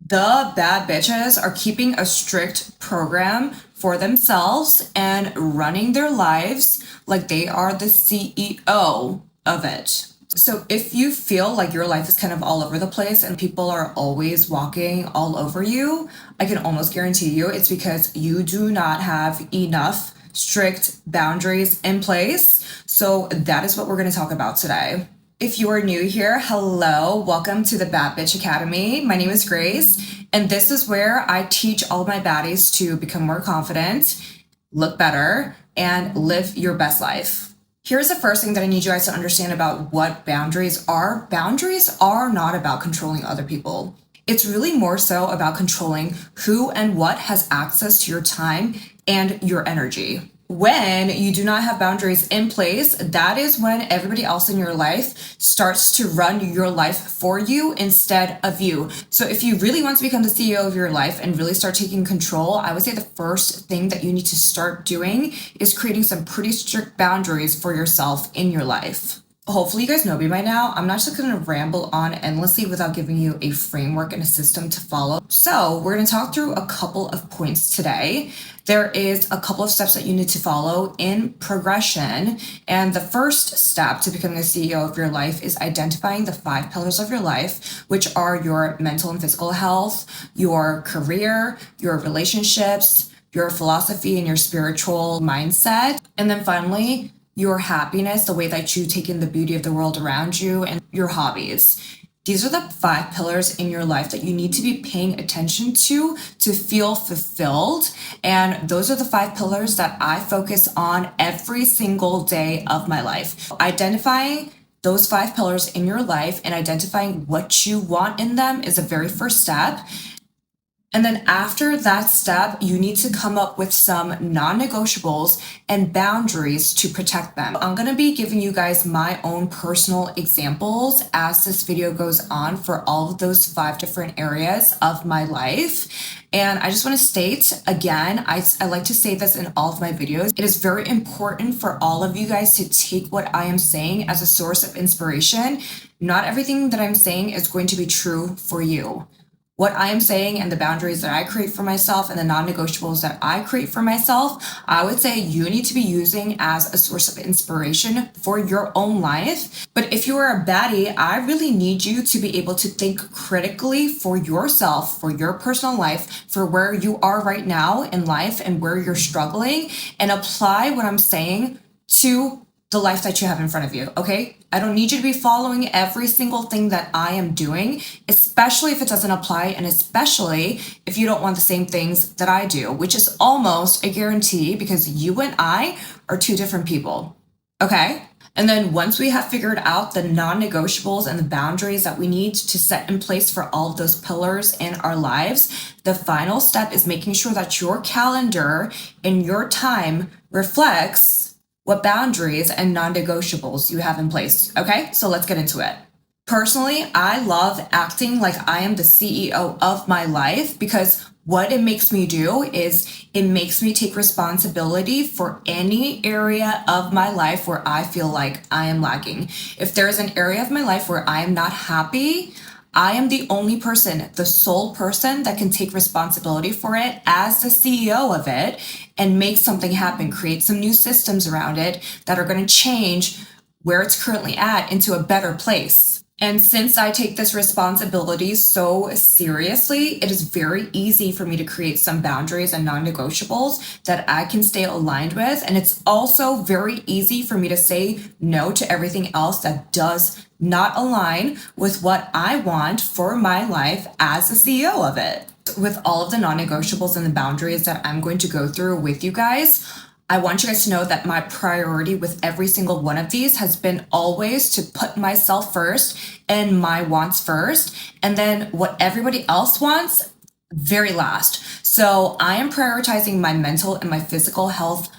The bad bitches are keeping a strict program for themselves and running their lives like they are the CEO of it. So if you feel like your life is kind of all over the place and people are always walking all over you, I can almost guarantee you it's because you do not have enough strict boundaries in place. So that is what we're going to talk about today. If you are new here, hello, welcome to the Bad Bitch Academy. My name is Grace, and this is where I teach all my baddies to become more confident, look better, and live your best life. Here's the first thing that I need you guys to understand about what boundaries are. Boundaries are not about controlling other people. It's really more so about controlling who and what has access to your time and your energy. When you do not have boundaries in place, that is when everybody else in your life starts to run your life for you instead of you. So if you really want to become the CEO of your life and really start taking control, I would say the first thing that you need to start doing is creating some pretty strict boundaries for yourself in your life. Hopefully you guys know me by now. I'm not just going to ramble on endlessly without giving you a framework and a system to follow. So we're going to talk through a couple of points today. There is a couple of steps that you need to follow in progression. And the first step to becoming the CEO of your life is identifying the 5 pillars of your life, which are your mental and physical health, your career, your relationships, your philosophy, and your spiritual mindset. And then finally, your happiness, the way that you take in the beauty of the world around you, and your hobbies. These are the 5 pillars in your life that you need to be paying attention to feel fulfilled. And those are the 5 pillars that I focus on every single day of my life. Identifying those 5 pillars in your life and identifying what you want in them is the very first step. And then after that step, you need to come up with some non-negotiables and boundaries to protect them. I'm going to be giving you guys my own personal examples as this video goes on for all of those 5 different areas of my life. And I just want to state again, I like to say this in all of my videos. It is very important for all of you guys to take what I am saying as a source of inspiration. Not everything that I'm saying is going to be true for you. What I am saying and the boundaries that I create for myself and the non-negotiables that I create for myself, I would say you need to be using as a source of inspiration for your own life. But if you are a baddie, I really need you to be able to think critically for yourself, for your personal life, for where you are right now in life and where you're struggling, and apply what I'm saying to the life that you have in front of you, okay? I don't need you to be following every single thing that I am doing, especially if it doesn't apply and especially if you don't want the same things that I do, which is almost a guarantee because you and I are 2 different people, okay? And then once we have figured out the non-negotiables and the boundaries that we need to set in place for all of those pillars in our lives, the final step is making sure that your calendar and your time reflects what boundaries and non-negotiables you have in place. Okay, so let's get into it. Personally, I love acting like I am the CEO of my life because what it makes me do is it makes me take responsibility for any area of my life where I feel like I am lagging. If there is an area of my life where I am not happy, I am the only person, the sole person that can take responsibility for it as the CEO of it and make something happen, create some new systems around it that are going to change where it's currently at into a better place. And since I take this responsibility so seriously, it is very easy for me to create some boundaries and non-negotiables that I can stay aligned with. And it's also very easy for me to say no to everything else that does not align with what I want for my life as the CEO of it. With all of the non-negotiables and the boundaries that I'm going to go through with you guys, I want you guys to know that my priority with every single one of these has been always to put myself first and my wants first, and then what everybody else wants very last. So I am prioritizing my mental and my physical health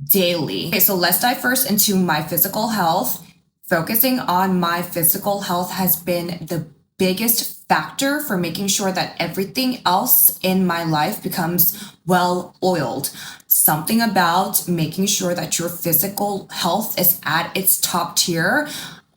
daily. Okay, so let's dive first into my physical health. Focusing on my physical health has been the biggest factor for making sure that everything else in my life becomes well oiled. Something about making sure that your physical health is at its top tier.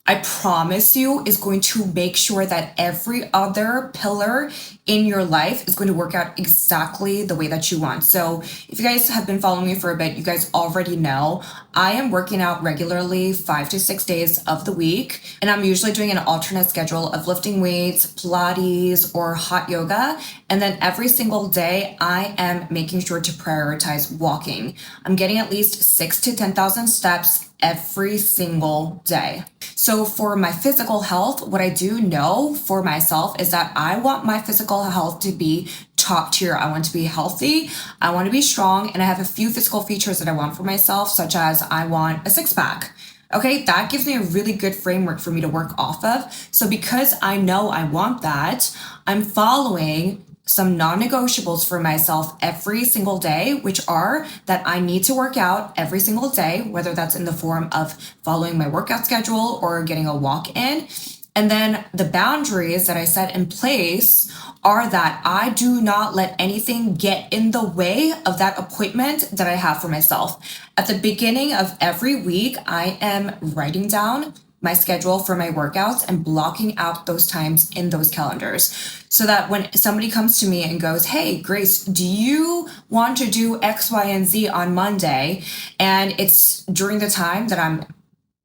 I promise you, is going to make sure that every other pillar in your life is going to work out exactly the way that you want. So if you guys have been following me for a bit, you guys already know I am working out regularly 5 to 6 days of the week. And I'm usually doing an alternate schedule of lifting weights, Pilates, or hot yoga. And then every single day, I am making sure to prioritize walking. I'm getting at least 6 to 10,000 steps every single day. So for my physical health, what I do know for myself is that I want my physical health to be top tier. I want to be healthy, I want to be strong, and I have a few physical features that I want for myself, such as I want a six pack. Okay, that gives me a really good framework for me to work off of. So because I know I want that, I'm following some non-negotiables for myself every single day, which are that I need to work out every single day, whether that's in the form of following my workout schedule or getting a walk in. And then the boundaries that I set in place are that I do not let anything get in the way of that appointment that I have for myself. At the beginning of every week, I am writing down my schedule for my workouts and blocking out those times in those calendars so that when somebody comes to me and goes, "Hey, Grace, do you want to do X, Y, and Z on Monday?" And it's during the time that I'm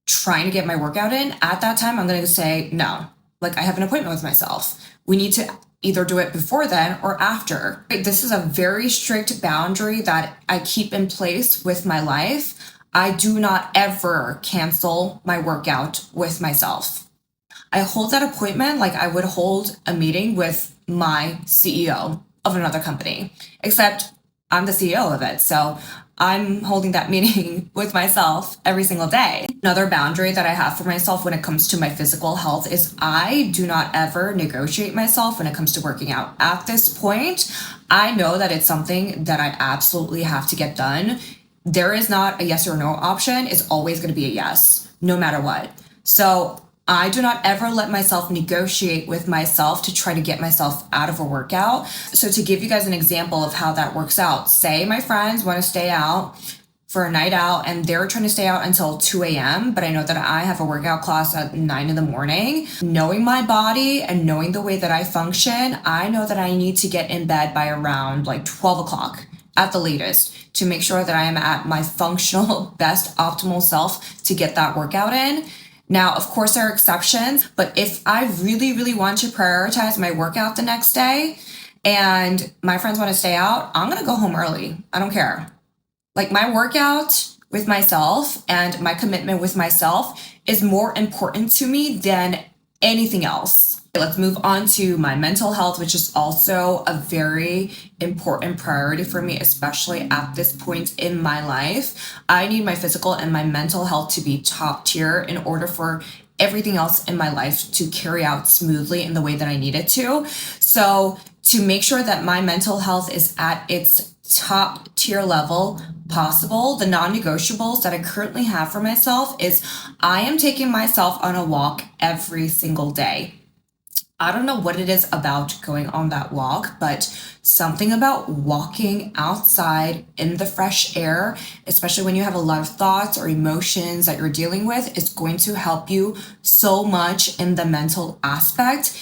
trying to get my workout in, at that time, I'm going to say, no, like I have an appointment with myself. We need to either do it before then or after. This is a very strict boundary that I keep in place with my life. I do not ever cancel my workout with myself. I hold that appointment like I would hold a meeting with my CEO of another company, except I'm the CEO of it. So I'm holding that meeting with myself every single day. Another boundary that I have for myself when it comes to my physical health is I do not ever negotiate myself when it comes to working out. At this point, I know that it's something that I absolutely have to get done. There is not a yes or no option. It's always going to be a yes, no matter what. So I do not ever let myself negotiate with myself to try to get myself out of a workout. So to give you guys an example of how that works out, say my friends want to stay out for a night out and they're trying to stay out until 2 a.m., but I know that I have a workout class at 9 in the morning. Knowing my body and knowing the way that I function, I know that I need to get in bed by around like 12 o'clock at the latest to make sure that I am at my functional, best, optimal self to get that workout in. Now, of course, there are exceptions, but if I really, really want to prioritize my workout the next day and my friends want to stay out, I'm going to go home early. I don't care. Like my workout with myself and my commitment with myself is more important to me than anything else. Let's move on to my mental health, which is also a very important priority for me, especially at this point in my life. I need my physical and my mental health to be top tier in order for everything else in my life to carry out smoothly in the way that I need it to. So to make sure that my mental health is at its top tier level possible, the non-negotiables that I currently have for myself is I am taking myself on a walk every single day. I don't know what it is about going on that walk, but something about walking outside in the fresh air, especially when you have a lot of thoughts or emotions that you're dealing with, is going to help you so much in the mental aspect.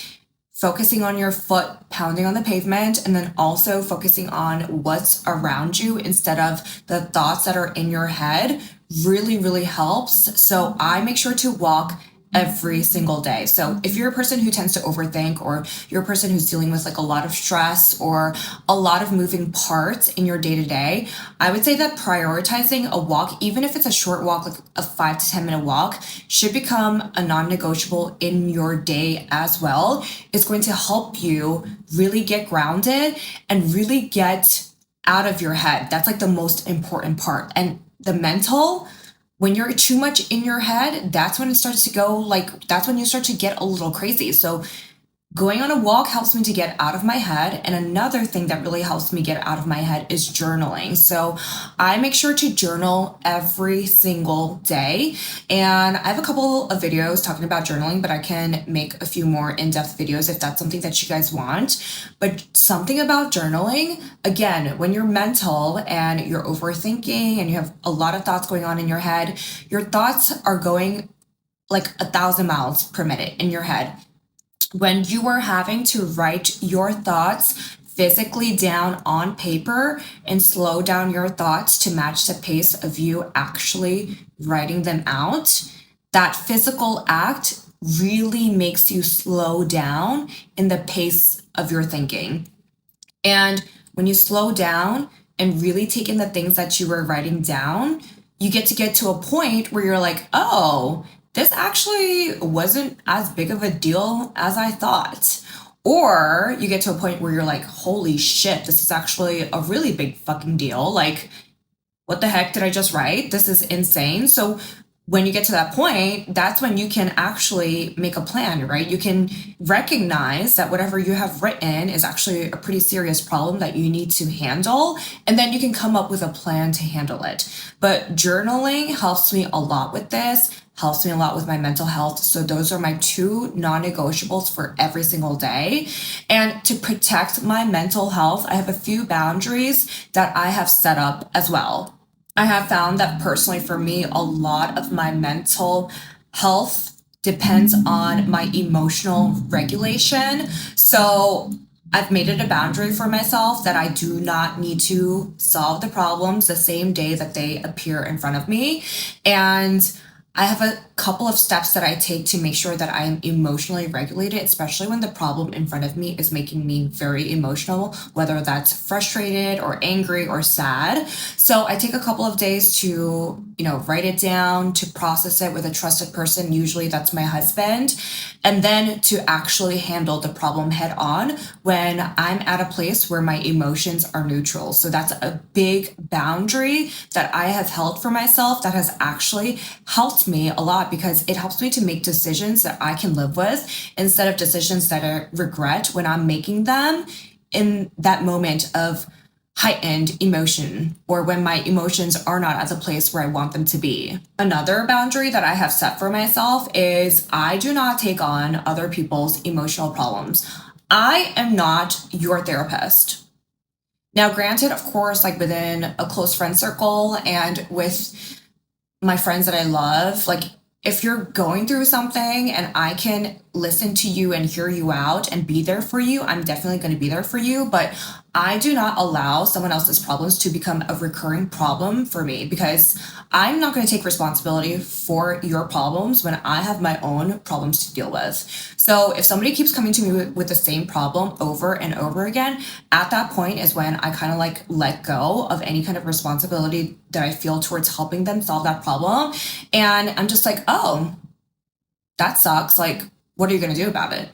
Focusing on your foot pounding on the pavement and then also focusing on what's around you instead of the thoughts that are in your head really, really helps. So I make sure to walk every single day. So if you're a person who tends to overthink, or you're a person who's dealing with like a lot of stress or a lot of moving parts in your day to day, I would say that prioritizing a walk, even if it's a short walk, like a 5 to 10 minute walk, should become a non-negotiable in your day as well. It's going to help you really get grounded and really get out of your head. That's like the most important part. And the mental, when you're too much in your head, that's when it starts to go that's when you start to get a little crazy. So going on a walk helps me to get out of my head. And another thing that really helps me get out of my head is journaling. So I make sure to journal every single day. And I have a couple of videos talking about journaling, but I can make a few more in-depth videos if that's something that you guys want. But something about journaling, again, when you're mental and you're overthinking and you have a lot of thoughts going on in your head, your thoughts are going like 1,000 miles per minute in your head. When you are having to write your thoughts physically down on paper and slow down your thoughts to match the pace of you actually writing them out, that physical act really makes you slow down in the pace of your thinking. And when you slow down and really take in the things that you were writing down, you get to a point where you're like, oh, this actually wasn't as big of a deal as I thought. Or you get to a point where you're like, holy shit, this is actually a really big fucking deal. Like, what the heck did I just write? This is insane. So when you get to that point, that's when you can actually make a plan, right? You can recognize that whatever you have written is actually a pretty serious problem that you need to handle. And then you can come up with a plan to handle it. But journaling helps me a lot with this, helps me a lot with my mental health. So those are my two non-negotiables for every single day. And to protect my mental health, I have a few boundaries that I have set up as well. I have found that personally for me, a lot of my mental health depends on my emotional regulation. So I've made it a boundary for myself that I do not need to solve the problems the same day that they appear in front of me. And I have a couple of steps that I take to make sure that I am emotionally regulated, especially when the problem in front of me is making me very emotional, whether that's frustrated or angry or sad. So I take a couple of days to, write it down, to process it with a trusted person. Usually that's my husband. And then to actually handle the problem head on when I'm at a place where my emotions are neutral. So that's a big boundary that I have held for myself that has actually helped me a lot because it helps me to make decisions that I can live with instead of decisions that I regret when I'm making them in that moment of heightened emotion or when my emotions are not at the place where I want them to be. Another boundary that I have set for myself is I do not take on other people's emotional problems. I am not your therapist. Now, granted, of course, like within a close friend circle and with my friends that I love, like if you're going through something and I can listen to you and hear you out and be there for you, I'm definitely going to be there for you. But I do not allow someone else's problems to become a recurring problem for me because I'm not going to take responsibility for your problems when I have my own problems to deal with. So if somebody keeps coming to me with the same problem over and over again, at that point is when I kind of like let go of any kind of responsibility that I feel towards helping them solve that problem. And I'm just like, oh, that sucks. Like, what are you going to do about it?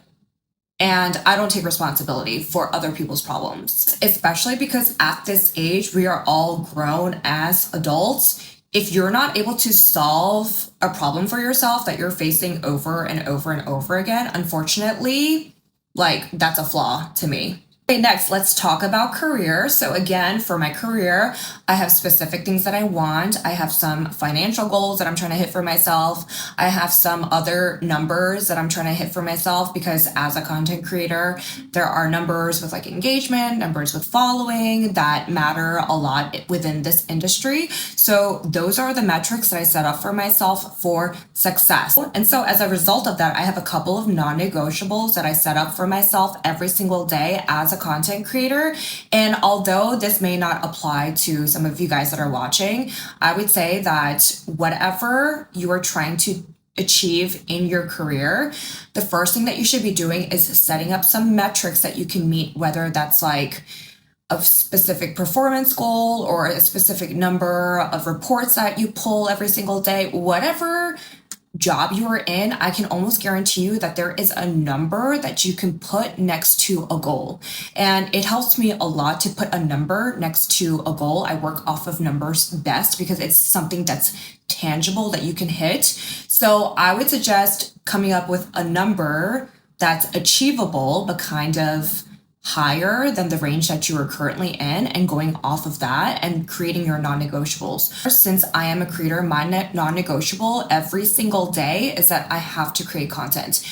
And I don't take responsibility for other people's problems, especially because at this age, we are all grown as adults. If you're not able to solve a problem for yourself that you're facing over and over and over again, unfortunately, like that's a flaw to me. Okay, next, let's talk about career. So again, for my career, I have specific things that I want. I have some financial goals that I'm trying to hit for myself. I have some other numbers that I'm trying to hit for myself because as a content creator, there are numbers with like engagement, numbers with following that matter a lot within this industry. So those are the metrics that I set up for myself for success. And so as a result of that, I have a couple of non-negotiables that I set up for myself every single day as a content creator. And although this may not apply to some of you guys that are watching, I would say that whatever you are trying to achieve in your career, the first thing that you should be doing is setting up some metrics that you can meet, whether that's like a specific performance goal or a specific number of reports that you pull every single day, whatever job you are in, I can almost guarantee you that there is a number that you can put next to a goal. And it helps me a lot to put a number next to a goal. I work off of numbers best because it's something that's tangible that you can hit. So I would suggest coming up with a number that's achievable, but kind of higher than the range that you are currently in and going off of that and creating your non-negotiables. Since I am a creator, my non-negotiable every single day is that I have to create content.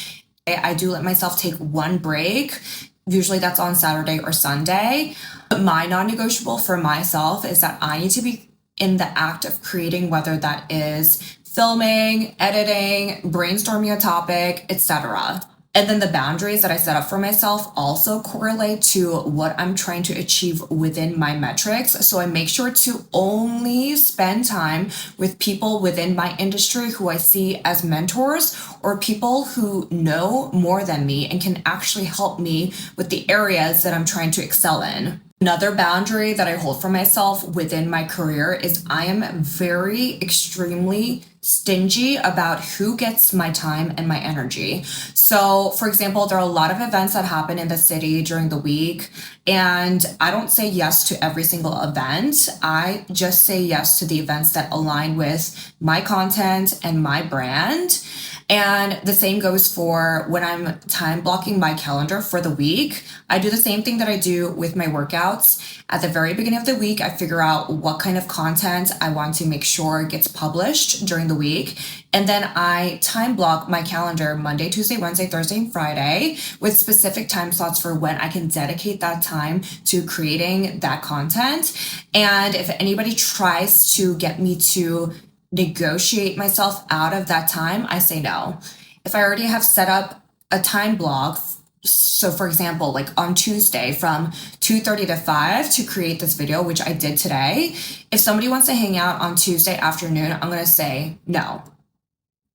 I do let myself take one break. Usually that's on Saturday or Sunday. But my non-negotiable for myself is that I need to be in the act of creating, whether that is filming, editing, brainstorming a topic, etc. And then the boundaries that I set up for myself also correlate to what I'm trying to achieve within my metrics. So I make sure to only spend time with people within my industry who I see as mentors or people who know more than me and can actually help me with the areas that I'm trying to excel in. Another boundary that I hold for myself within my career is I am very extremely stingy about who gets my time and my energy. So, for example, there are a lot of events that happen in the city during the week, and I don't say yes to every single event. I just say yes to the events that align with my content and my brand. And the same goes for when I'm time blocking my calendar for the week. I do the same thing that I do with my workouts. At the very beginning of the week, I figure out what kind of content I want to make sure gets published during the week. And then I time block my calendar Monday, Tuesday, Wednesday, Thursday, and Friday with specific time slots for when I can dedicate that time to creating that content. And if anybody tries to get me to negotiate myself out of that time, I say no. If I already have set up a time block, so for example, like on Tuesday from 2:30 to 5 to create this video, which I did today, if somebody wants to hang out on Tuesday afternoon, I'm going to say no.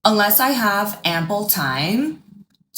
Unless I have ample time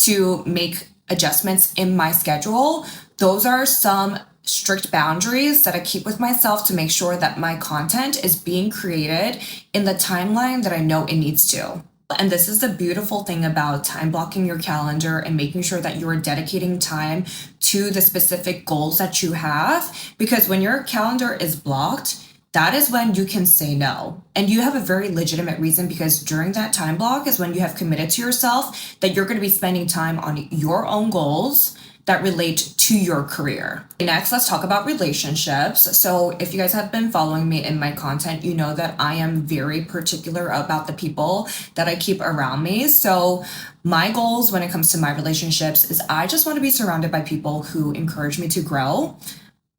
to make adjustments in my schedule, those are some strict boundaries that I keep with myself to make sure that my content is being created in the timeline that I know it needs to. And this is the beautiful thing about time blocking your calendar and making sure that you are dedicating time to the specific goals that you have. Because when your calendar is blocked, that is when you can say no. And you have a very legitimate reason, because during that time block is when you have committed to yourself that you're going to be spending time on your own goals that relate to your career. Next, let's talk about relationships. So if you guys have been following me in my content, you know that I am very particular about the people that I keep around me. So my goals when it comes to my relationships is I just want to be surrounded by people who encourage me to grow,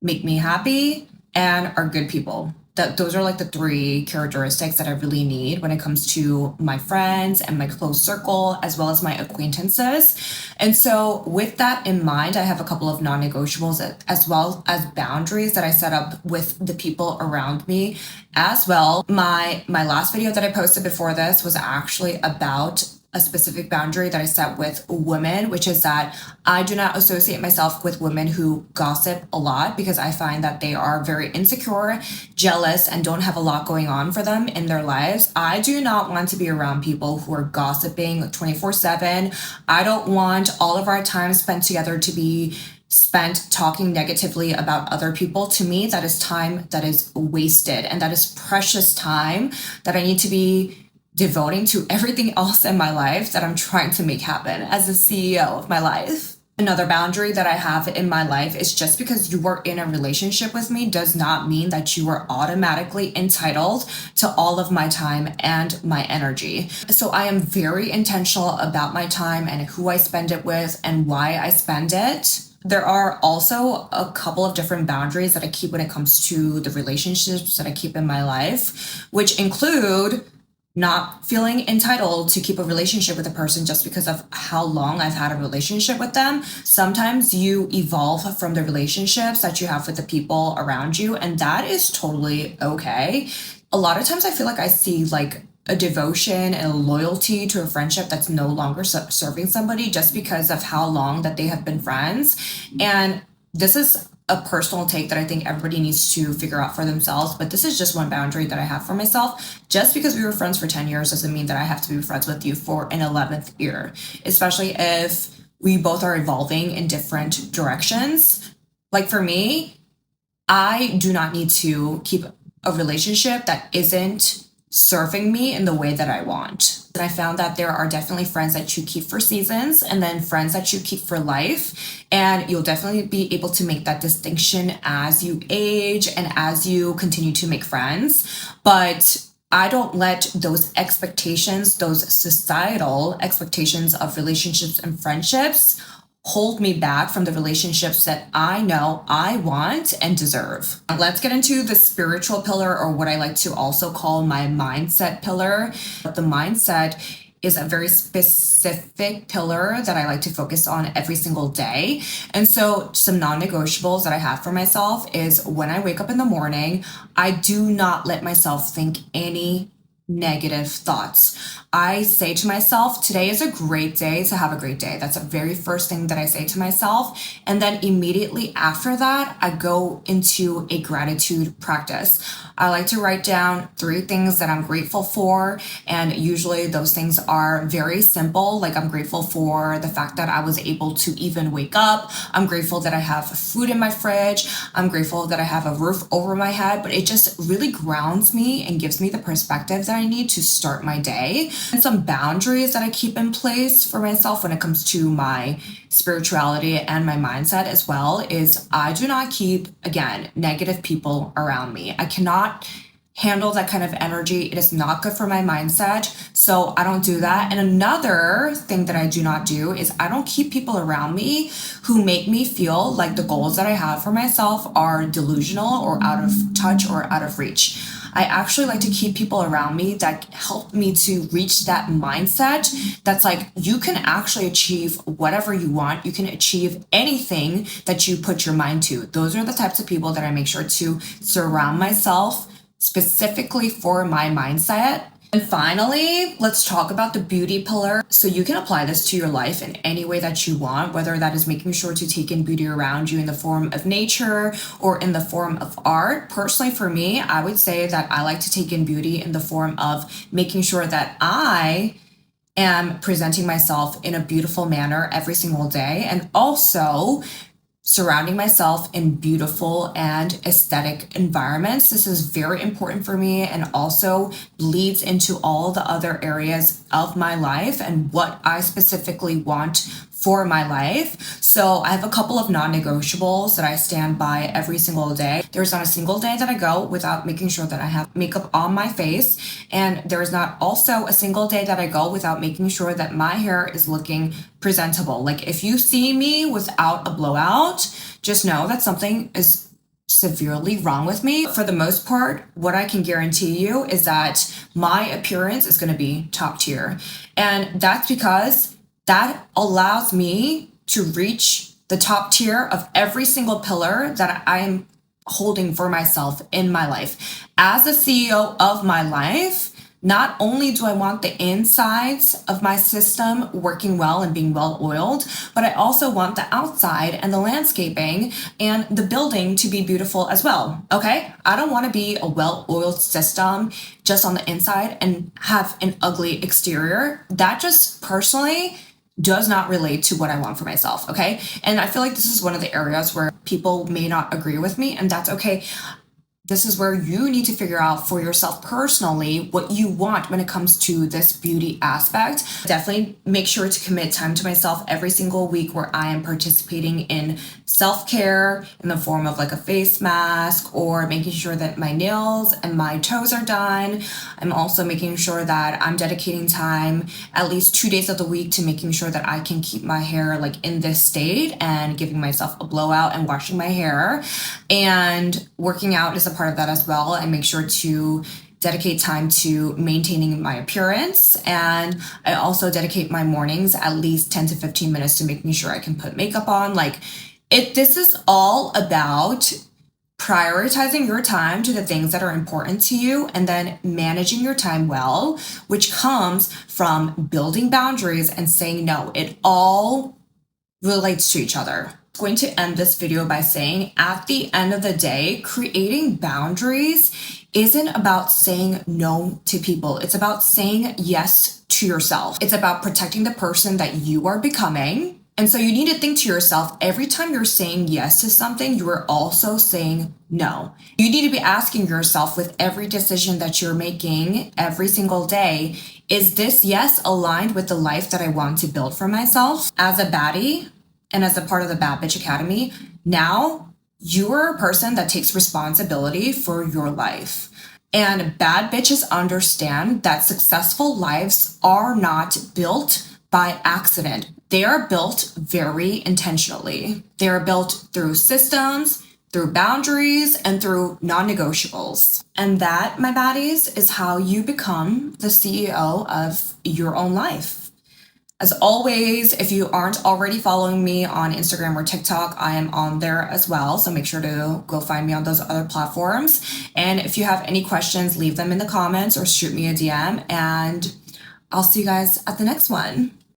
make me happy, and are good people. Those are like the three characteristics that I really need when it comes to my friends and my close circle, as well as my acquaintances. And so with that in mind, I have a couple of non-negotiables as well as boundaries that I set up with the people around me as well. My last video that I posted before this was actually about a specific boundary that I set with women, which is that I do not associate myself with women who gossip a lot, because I find that they are very insecure, jealous, and don't have a lot going on for them in their lives. I do not want to be around people who are gossiping 24/7. I don't want all of our time spent together to be spent talking negatively about other people. To me, that is time that is wasted, and that is precious time that I need to be devoting to everything else in my life that I'm trying to make happen as the CEO of my life. Another boundary that I have in my life is just because you are in a relationship with me does not mean that you are automatically entitled to all of my time and my energy. So I am very intentional about my time and who I spend it with and why I spend it. There are also a couple of different boundaries that I keep when it comes to the relationships that I keep in my life, which include not feeling entitled to keep a relationship with a person just because of how long I've had a relationship with them. Sometimes you evolve from the relationships that you have with the people around you, and that is totally okay. A lot of times I feel like I see like a devotion and a loyalty to a friendship that's no longer serving somebody just because of how long that they have been friends. And this is a personal take that I think everybody needs to figure out for themselves, but this is just one boundary that I have for myself. Just because we were friends for 10 years doesn't mean that I have to be friends with you for an 11th year, especially if we both are evolving in different directions. Like for me, I do not need to keep a relationship that isn't serving me in the way that I want. And I found that there are definitely friends that you keep for seasons and then friends that you keep for life. And you'll definitely be able to make that distinction as you age and as you continue to make friends. But I don't let those expectations, those societal expectations of relationships and friendships hold me back from the relationships that I know I want and deserve. Let's get into the spiritual pillar, or what I like to also call my mindset pillar. The mindset is a very specific pillar that I like to focus on every single day. And so some non-negotiables that I have for myself is when I wake up in the morning, I do not let myself think any negative thoughts. I say to myself, today is a great day to have a great day. That's the very first thing that I say to myself. And then immediately after that, I go into a gratitude practice. I like to write down 3 things that I'm grateful for. And usually those things are very simple. Like, I'm grateful for the fact that I was able to even wake up. I'm grateful that I have food in my fridge. I'm grateful that I have a roof over my head. But it just really grounds me and gives me the perspective that I need to start my day. And some boundaries that I keep in place for myself when it comes to my spirituality and my mindset as well is I do not keep, again, negative people around me. I cannot handle that kind of energy. It is not good for my mindset. So I don't do that. And another thing that I do not do is I don't keep people around me who make me feel like the goals that I have for myself are delusional or out of touch or out of reach. I actually like to keep people around me that help me to reach that mindset that's like, you can actually achieve whatever you want. You can achieve anything that you put your mind to. Those are the types of people that I make sure to surround myself specifically for my mindset. And finally, let's talk about the beauty pillar. So you can apply this to your life in any way that you want, whether that is making sure to take in beauty around you in the form of nature or in the form of art. Personally, for me, I would say that I like to take in beauty in the form of making sure that I am presenting myself in a beautiful manner every single day, and also surrounding myself in beautiful and aesthetic environments. This is very important for me and also bleeds into all the other areas of my life and what I specifically want for my life. So I have a couple of non-negotiables that I stand by every single day. There's not a single day that I go without making sure that I have makeup on my face. And there's not also a single day that I go without making sure that my hair is looking presentable. Like, if you see me without a blowout, just know that something is severely wrong with me. For the most part, what I can guarantee you is that my appearance is going to be top tier. And that's because that allows me to reach the top tier of every single pillar that I am holding for myself in my life. As the CEO of my life, not only do I want the insides of my system working well and being well oiled, but I also want the outside and the landscaping and the building to be beautiful as well. Okay? I don't want to be a well-oiled system just on the inside and have an ugly exterior. That just personally does not relate to what I want for myself. Okay? And I feel like this is one of the areas where people may not agree with me, and that's okay. This is where you need to figure out for yourself personally what you want when it comes to this beauty aspect. Definitely make sure to commit time to myself every single week where I am participating in self-care in the form of like a face mask or making sure that my nails and my toes are done. I'm also making sure that I'm dedicating time at least 2 days of the week to making sure that I can keep my hair like in this state and giving myself a blowout and washing my hair. And working out is a part of that as well, and make sure to dedicate time to maintaining my appearance. And I also dedicate my mornings at least 10 to 15 minutes to making sure I can put makeup on. This is all about prioritizing your time to the things that are important to you and then managing your time well, which comes from building boundaries and saying no. It all relates to each other. I'm going to end this video by saying, at the end of the day, creating boundaries isn't about saying no to people. It's about saying yes to yourself. It's about protecting the person that you are becoming. And so you need to think to yourself, every time you're saying yes to something, you are also saying no. You need to be asking yourself with every decision that you're making every single day, is this yes aligned with the life that I want to build for myself? As a baddie, and as a part of the Bad Bitch Academy, now you're a person that takes responsibility for your life. And bad bitches understand that successful lives are not built by accident. they are built very intentionally. They are built through systems, through boundaries, and through non-negotiables. And that, my baddies, is how you become the CEO of your own life. As always, if you aren't already following me on Instagram or TikTok, I am on there as well. So make sure to go find me on those other platforms. And if you have any questions, leave them in the comments or shoot me a DM. And I'll see you guys at the next one.